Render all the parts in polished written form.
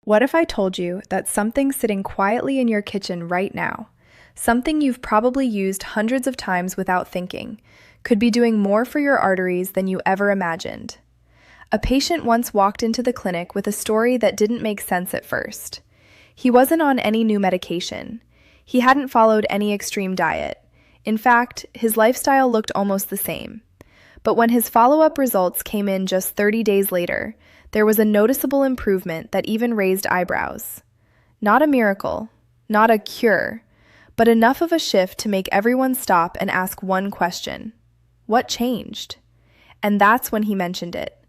What if I told you that something sitting quietly in your kitchen right now, something you've probably used hundreds of times without thinking, could be doing more for your arteries than you ever imagined? A patient once walked into the clinic with a story that didn't make sense at first. He wasn't on any new medication. He hadn't followed any extreme diet. In fact, his lifestyle looked almost the same. But when his follow-up results came in just 30 days later, there was a noticeable improvement that even raised eyebrows. Not a miracle, not a cure, but enough of a shift to make everyone stop and ask one question: what changed? And that's when he mentioned it.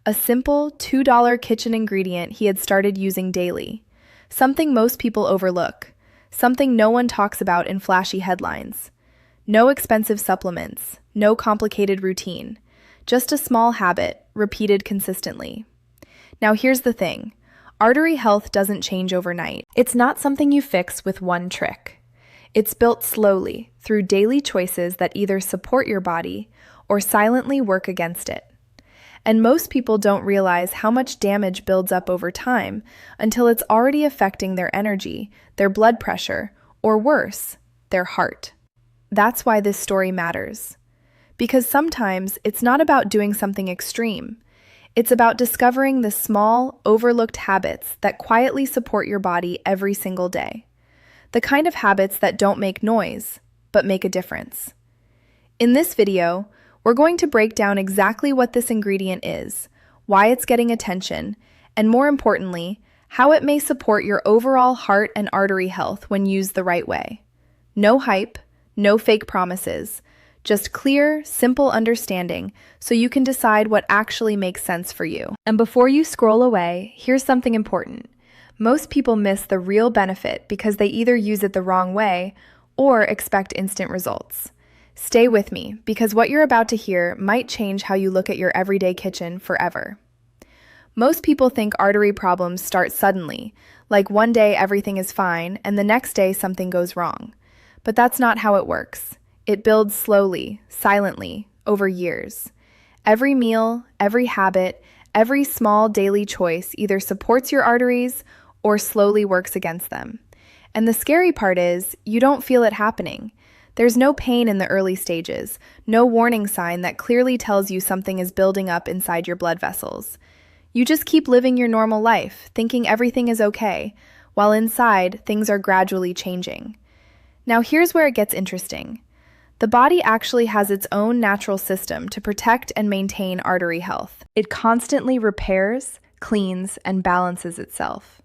A simple $2 kitchen ingredient he had started using daily. Something most people overlook. Something no one talks about in flashy headlines. No expensive supplements, no complicated routine. Just a small habit, repeated consistently. Now here's the thing. Artery health doesn't change overnight. It's not something you fix with one trick. It's built slowly, through daily choices that either support your body or silently work against it. And most people don't realize how much damage builds up over time until it's already affecting their energy, their blood pressure, or worse, their heart. That's why this story matters. Because sometimes it's not about doing something extreme. It's about discovering the small, overlooked habits that quietly support your body every single day. The kind of habits that don't make noise, but make a difference. In this video, we're going to break down exactly what this ingredient is, why it's getting attention, and more importantly, how it may support your overall heart and artery health when used the right way. No hype, no fake promises, just clear, simple understanding so you can decide what actually makes sense for you. And before you scroll away, here's something important. Most people miss the real benefit because they either use it the wrong way or expect instant results. Stay with me, because what you're about to hear might change how you look at your everyday kitchen forever. Most people think artery problems start suddenly, like one day everything is fine and the next day something goes wrong. But that's not how it works. It builds slowly, silently, over years. Every meal, every habit, every small daily choice either supports your arteries or slowly works against them. And the scary part is, you don't feel it happening. There's no pain in the early stages, no warning sign that clearly tells you something is building up inside your blood vessels. You just keep living your normal life, thinking everything is okay, while inside, things are gradually changing. Now here's where it gets interesting. The body actually has its own natural system to protect and maintain artery health. It constantly repairs, cleans, and balances itself.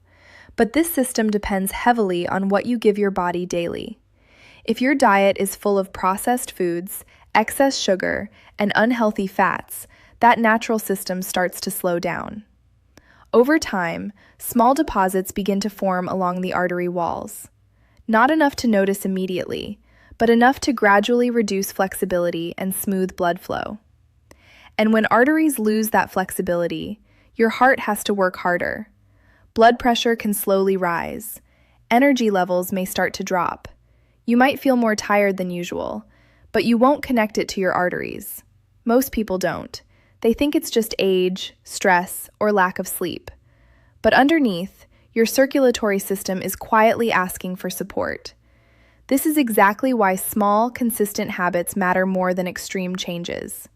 But this system depends heavily on what you give your body daily. If your diet is full of processed foods, excess sugar, and unhealthy fats, that natural system starts to slow down. Over time, small deposits begin to form along the artery walls. Not enough to notice immediately, but enough to gradually reduce flexibility and smooth blood flow. And when arteries lose that flexibility, your heart has to work harder. Blood pressure can slowly rise. Energy levels may start to drop. You might feel more tired than usual, but you won't connect it to your arteries. Most people don't. They think it's just age, stress, or lack of sleep. But underneath, your circulatory system is quietly asking for support. This is exactly why small, consistent habits matter more than extreme changes.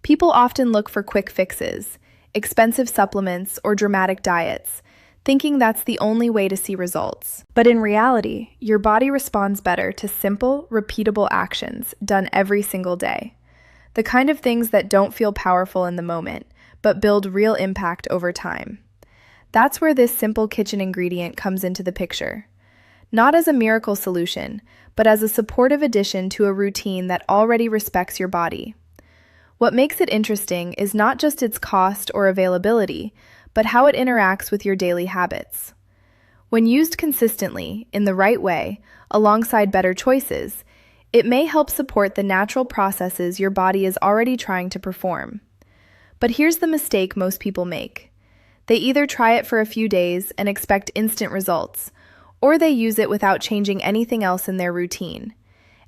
People often look for quick fixes, expensive supplements, or dramatic diets, thinking that's the only way to see results. But in reality, your body responds better to simple, repeatable actions done every single day. The kind of things that don't feel powerful in the moment, but build real impact over time. That's where this simple kitchen ingredient comes into the picture. Not as a miracle solution, but as a supportive addition to a routine that already respects your body. What makes it interesting is not just its cost or availability, but how it interacts with your daily habits. When used consistently, in the right way, alongside better choices, it may help support the natural processes your body is already trying to perform. But here's the mistake most people make. They either try it for a few days and expect instant results, or they use it without changing anything else in their routine.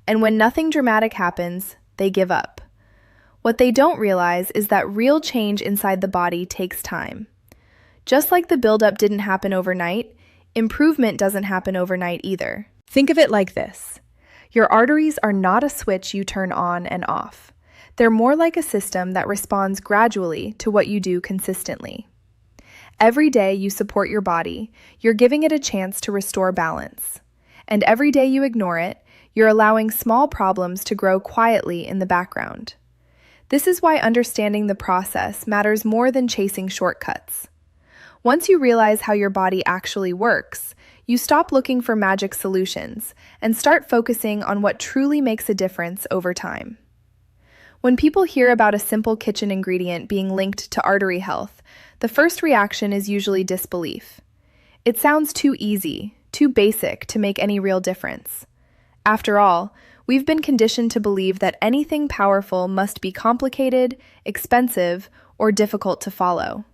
And when nothing dramatic happens, they give up. What they don't realize is that real change inside the body takes time. Just like the buildup didn't happen overnight, improvement doesn't happen overnight either. Think of it like this. Your arteries are not a switch you turn on and off. They're more like a system that responds gradually to what you do consistently. Every day you support your body, you're giving it a chance to restore balance. And every day you ignore it, you're allowing small problems to grow quietly in the background. This is why understanding the process matters more than chasing shortcuts. Once you realize how your body actually works, you stop looking for magic solutions and start focusing on what truly makes a difference over time. When people hear about a simple kitchen ingredient being linked to artery health, the first reaction is usually disbelief. It sounds too easy, too basic to make any real difference. After all, we've been conditioned to believe that anything powerful must be complicated, expensive, or difficult to follow.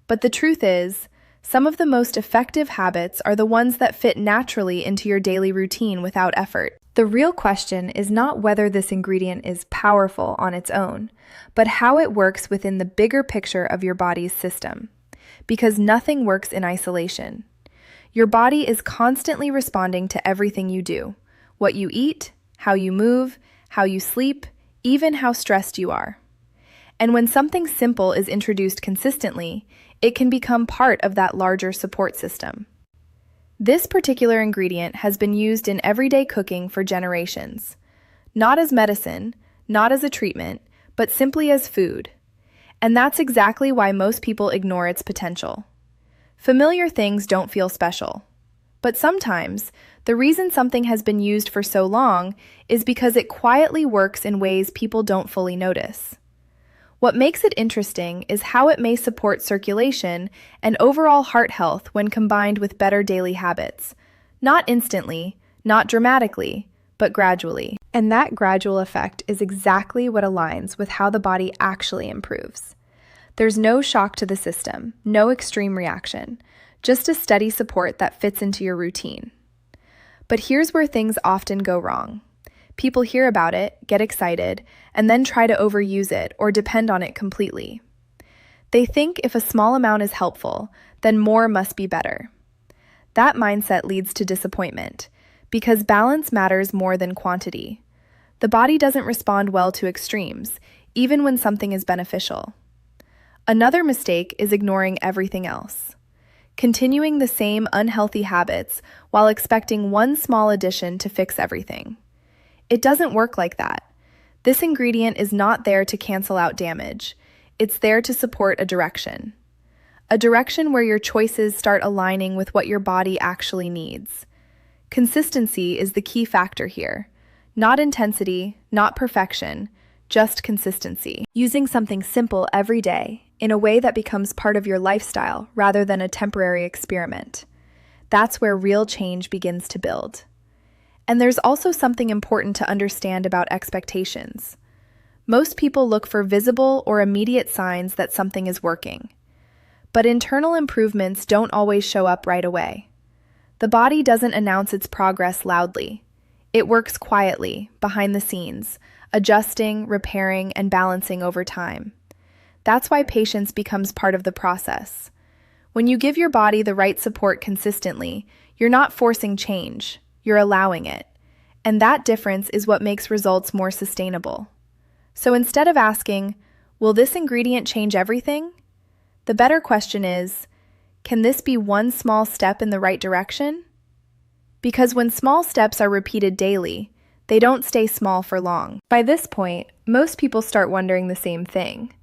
But the truth is, some of the most effective habits are the ones that fit naturally into your daily routine without effort. The real question is not whether this ingredient is powerful on its own, but how it works within the bigger picture of your body's system. Because nothing works in isolation. Your body is constantly responding to everything you do. What you eat, how you move, how you sleep, even how stressed you are. And when something simple is introduced consistently, it can become part of that larger support system. This particular ingredient has been used in everyday cooking for generations. Not as medicine, not as a treatment, but simply as food. And that's exactly why most people ignore its potential. Familiar things don't feel special. But sometimes, the reason something has been used for so long is because it quietly works in ways people don't fully notice. What makes it interesting is how it may support circulation and overall heart health when combined with better daily habits. Not instantly, not dramatically, but gradually. And that gradual effect is exactly what aligns with how the body actually improves. There's no shock to the system, no extreme reaction, just a steady support that fits into your routine. But here's where things often go wrong. People hear about it, get excited, and then try to overuse it or depend on it completely. They think if a small amount is helpful, then more must be better. That mindset leads to disappointment, because balance matters more than quantity. The body doesn't respond well to extremes, even when something is beneficial. Another mistake is ignoring everything else. Continuing the same unhealthy habits while expecting one small addition to fix everything. It doesn't work like that. This ingredient is not there to cancel out damage. It's there to support a direction. A direction where your choices start aligning with what your body actually needs. Consistency is the key factor here. Not intensity, not perfection, just consistency. Using something simple every day in a way that becomes part of your lifestyle rather than a temporary experiment. That's where real change begins to build. And there's also something important to understand about expectations. Most people look for visible or immediate signs that something is working. But internal improvements don't always show up right away. The body doesn't announce its progress loudly. It works quietly, behind the scenes, adjusting, repairing, and balancing over time. That's why patience becomes part of the process. When you give your body the right support consistently, you're not forcing change. You're allowing it. And that difference is what makes results more sustainable. So instead of asking, will this ingredient change everything? The better question is, can this be one small step in the right direction? Because when small steps are repeated daily, they don't stay small for long. By this point, most people start wondering the same thing.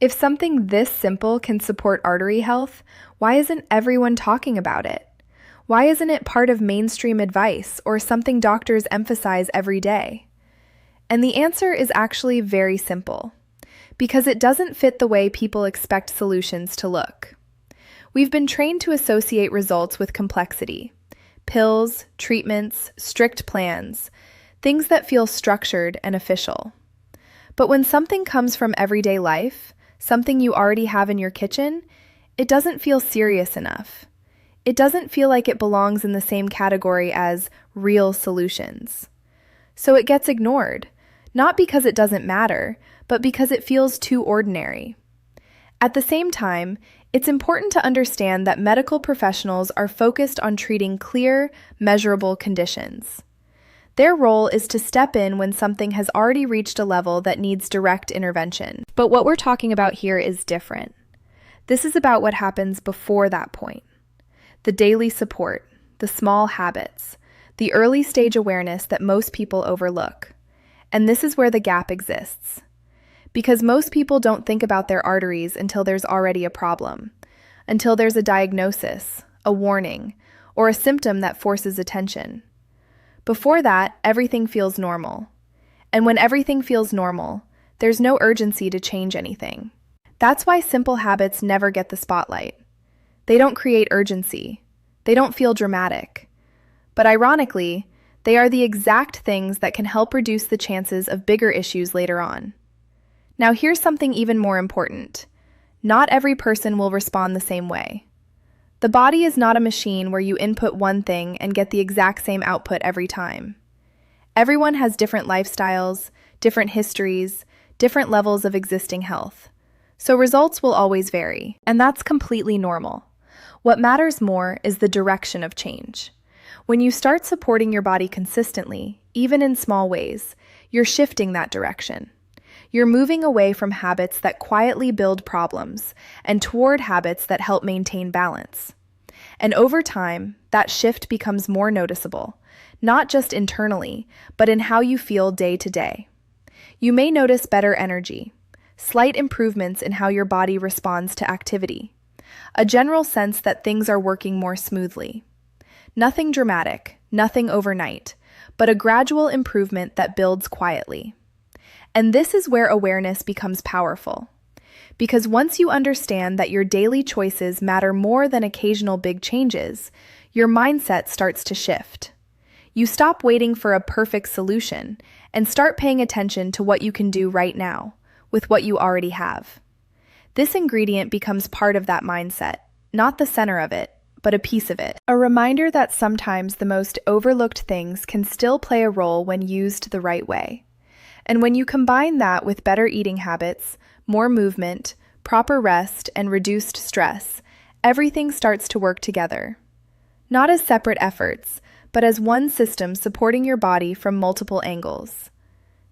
If something this simple can support artery health, why isn't everyone talking about it? Why isn't it part of mainstream advice or something doctors emphasize every day? And the answer is actually very simple. Because it doesn't fit the way people expect solutions to look. We've been trained to associate results with complexity. Pills, treatments, strict plans, things that feel structured and official. But when something comes from everyday life, something you already have in your kitchen, it doesn't feel serious enough. It doesn't feel like it belongs in the same category as real solutions. So it gets ignored, not because it doesn't matter, but because it feels too ordinary. At the same time, It's important to understand that medical professionals are focused on treating clear, measurable conditions. Their role is to step in when something has already reached a level that needs direct intervention. But what we're talking about here is different. This is about what happens before that point. The daily support, the small habits, the early stage awareness that most people overlook. And this is where the gap exists. Because most people don't think about their arteries until there's already a problem, until there's a diagnosis, a warning, or a symptom that forces attention. Before that, everything feels normal. And when everything feels normal, there's no urgency to change anything. That's why simple habits never get the spotlight. They don't create urgency. They don't feel dramatic. But ironically, they are the exact things that can help reduce the chances of bigger issues later on. Now here's something even more important. Not every person will respond the same way. The body is not a machine where you input one thing and get the exact same output every time. Everyone has different lifestyles, different histories, different levels of existing health. So results will always vary, and that's completely normal. What matters more is the direction of change. When you start supporting your body consistently, even in small ways, you're shifting that direction. You're moving away from habits that quietly build problems and toward habits that help maintain balance. And over time, that shift becomes more noticeable, not just internally, but in how you feel day to day. You may notice better energy, slight improvements in how your body responds to activity, a general sense that things are working more smoothly. Nothing dramatic, nothing overnight, but a gradual improvement that builds quietly. And this is where awareness becomes powerful. Because once you understand that your daily choices matter more than occasional big changes, your mindset starts to shift. You stop waiting for a perfect solution and start paying attention to what you can do right now, with what you already have. This ingredient becomes part of that mindset, not the center of it, but a piece of it. A reminder that sometimes the most overlooked things can still play a role when used the right way. And when you combine that with better eating habits, more movement, proper rest, and reduced stress, everything starts to work together. Not as separate efforts, but as one system supporting your body from multiple angles.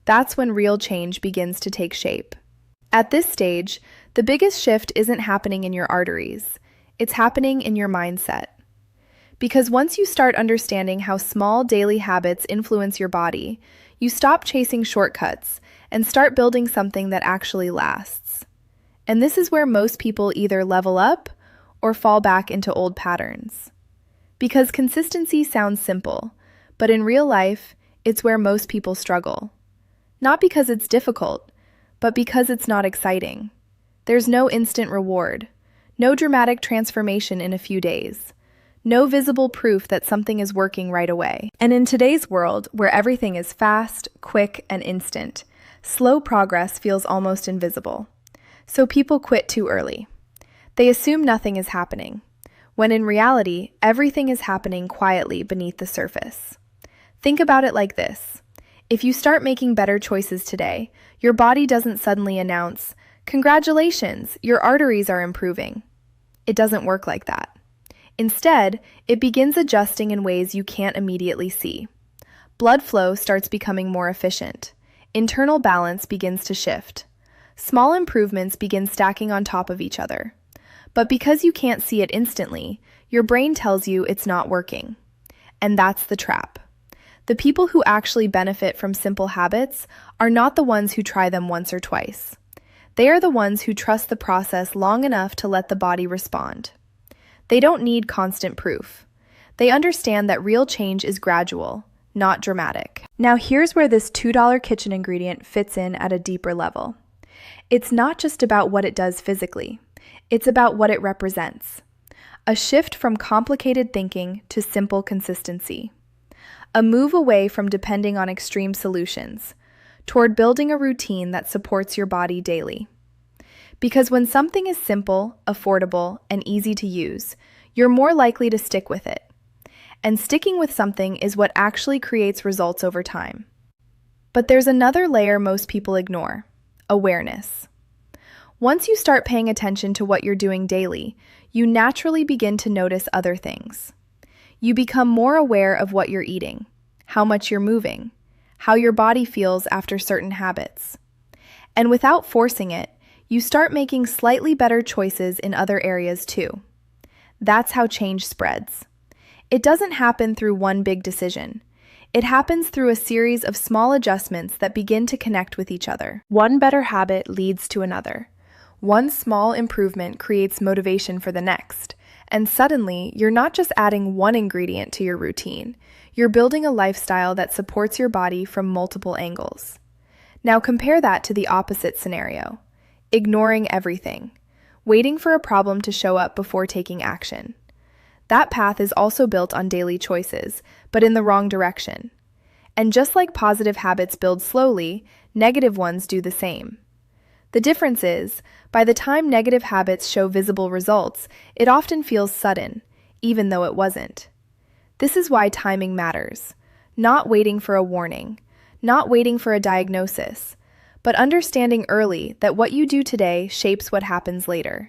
That's when real change begins to take shape. At this stage, the biggest shift isn't happening in your arteries. It's happening in your mindset. Because once you start understanding how small daily habits influence your body, you stop chasing shortcuts and start building something that actually lasts. And this is where most people either level up or fall back into old patterns. Because consistency sounds simple, but in real life, it's where most people struggle. Not because it's difficult, but because it's not exciting. There's no instant reward, no dramatic transformation in a few days. No visible proof that something is working right away. And in today's world, where everything is fast, quick, and instant, slow progress feels almost invisible. So people quit too early. They assume nothing is happening, when in reality, everything is happening quietly beneath the surface. Think about it like this. If you start making better choices today, your body doesn't suddenly announce, "Congratulations, your arteries are improving." It doesn't work like that. Instead, it begins adjusting in ways you can't immediately see. Blood flow starts becoming more efficient. Internal balance begins to shift. Small improvements begin stacking on top of each other. But because you can't see it instantly, your brain tells you it's not working. And that's the trap. The people who actually benefit from simple habits are not the ones who try them once or twice. They are the ones who trust the process long enough to let the body respond. They don't need constant proof. They understand that real change is gradual, not dramatic. Now here's where this $2 kitchen ingredient fits in at a deeper level. It's not just about what it does physically. It's about what it represents. A shift from complicated thinking to simple consistency. A move away from depending on extreme solutions, toward building a routine that supports your body daily. Because when something is simple, affordable, and easy to use, you're more likely to stick with it. And sticking with something is what actually creates results over time. But there's another layer most people ignore: awareness. Once you start paying attention to what you're doing daily, you naturally begin to notice other things. You become more aware of what you're eating, how much you're moving, how your body feels after certain habits. And without forcing it, you start making slightly better choices in other areas too. That's how change spreads. It doesn't happen through one big decision. It happens through a series of small adjustments that begin to connect with each other. One better habit leads to another. One small improvement creates motivation for the next. And suddenly, you're not just adding one ingredient to your routine. You're building a lifestyle that supports your body from multiple angles. Now compare that to the opposite scenario. Ignoring everything. Waiting for a problem to show up before taking action. That path is also built on daily choices, but in the wrong direction. And just like positive habits build slowly, negative ones do the same. The difference is, by the time negative habits show visible results, it often feels sudden, even though it wasn't. This is why timing matters. Not waiting for a warning, not waiting for a diagnosis, but understanding early that what you do today shapes what happens later.